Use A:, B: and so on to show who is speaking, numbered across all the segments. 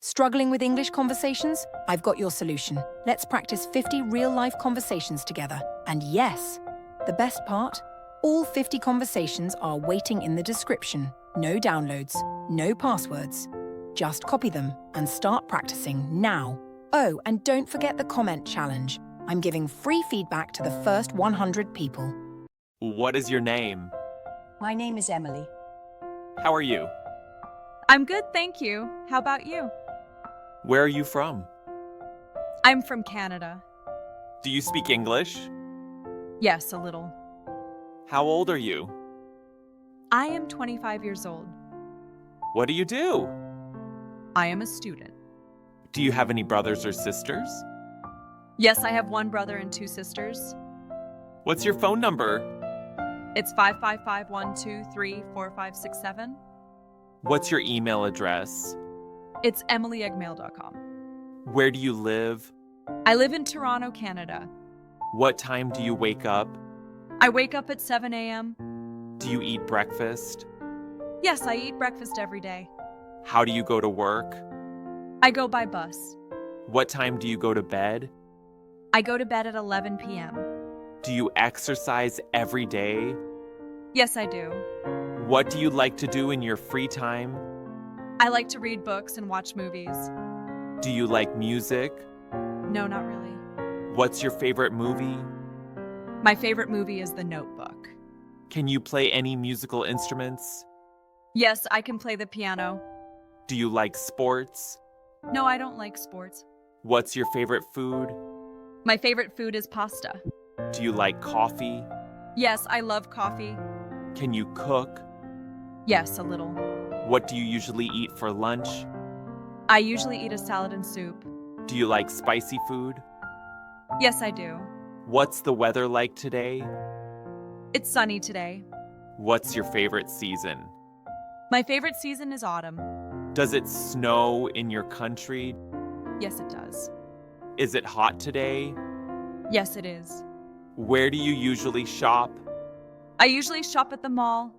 A: Struggling with English conversations? I've got your solution. Let's practice 50 real-life conversations together. And yes, the best part? All 50 conversations are waiting in the description. No downloads, no passwords. Just copy them and start practicing now. Oh, and don't forget the comment challenge. I'm giving free feedback to the first 100 people.
B: What is your name?
C: My name is Emily.
B: How are you?
D: I'm good, thank you. How about you?
B: Where are you from?
D: I'm from Canada.
B: Do you speak English?
D: Yes, a little.
B: How old are you?
D: I am 25 years old.
B: What do you do?
D: I am a student.
B: Do you have any brothers or sisters?
D: Yes, I have one brother and two sisters.
B: What's your phone number?
D: It's 555-123-4567.
B: What's your email address?
D: It's emily@gmail.com.
B: Where do you live?
D: I live in Toronto, Canada.
B: What time do you wake up?
D: I wake up at 7 a.m.
B: Do you eat breakfast?
D: Yes, I eat breakfast every day.
B: How do you go to work?
D: I go by bus.
B: What time do you go to bed?
D: I go to bed at 11 p.m.
B: Do you exercise every day?
D: Yes, I do.
B: What do you like to do in your free time?
D: I like to read books and watch movies.
B: Do you like music?
D: No, not really.
B: What's your favorite movie?
D: My favorite movie is The Notebook.
B: Can you play any musical instruments?
D: Yes, I can play the piano.
B: Do you like sports?
D: No, I don't like sports.
B: What's your favorite food?
D: My favorite food is pasta.
B: Do you like coffee?
D: Yes, I love coffee.
B: Can you cook?
D: Yes, a little.
B: What do you usually eat for lunch?
D: I usually eat a salad and soup.
B: Do you like spicy food?
D: Yes, I do.
B: What's the weather like today?
D: It's sunny today.
B: What's your favorite season?
D: My favorite season is autumn.
B: Does it snow in your country?
D: Yes, it does.
B: Is it hot today?
D: Yes, it is.
B: Where do you usually shop?
D: I usually shop at the mall.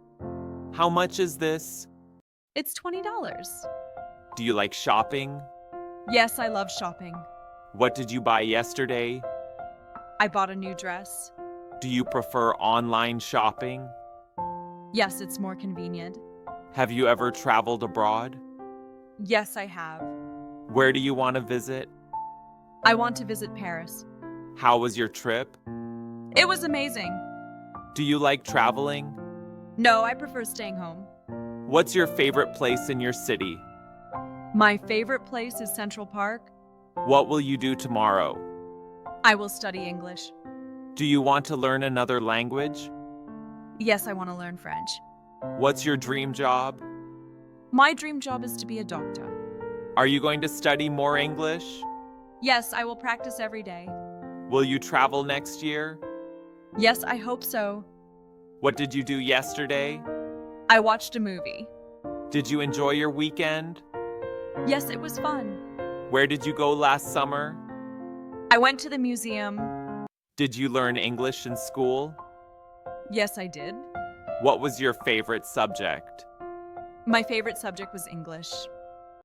B: How much is this?
D: It's $20.
B: Do you like shopping?
D: Yes, I love shopping.
B: What did you buy yesterday?
D: I bought a new dress.
B: Do you prefer online shopping?
D: Yes, it's more convenient.
B: Have you ever traveled abroad?
D: Yes, I have.
B: Where do you want to visit?
D: I want to visit Paris.
B: How was your trip?
D: It was amazing.
B: Do you like traveling?
D: No, I prefer staying home.
B: What's your favorite place in your city?
D: My favorite place is Central Park.
B: What will you do tomorrow?
D: I will study English.
B: Do you want to learn another language?
D: Yes, I want to learn French.
B: What's your dream job?
D: My dream job is to be a doctor.
B: Are you going to study more English?
D: Yes, I will practice every day.
B: Will you travel next year?
D: Yes, I hope so.
B: What did you do yesterday?
D: I watched a movie.
B: Did you enjoy your weekend?
D: Yes, it was fun.
B: Where did you go last summer?
D: I went to the museum.
B: Did you learn English in school?
D: Yes, I did.
B: What was your favorite subject?
D: My favorite subject was English.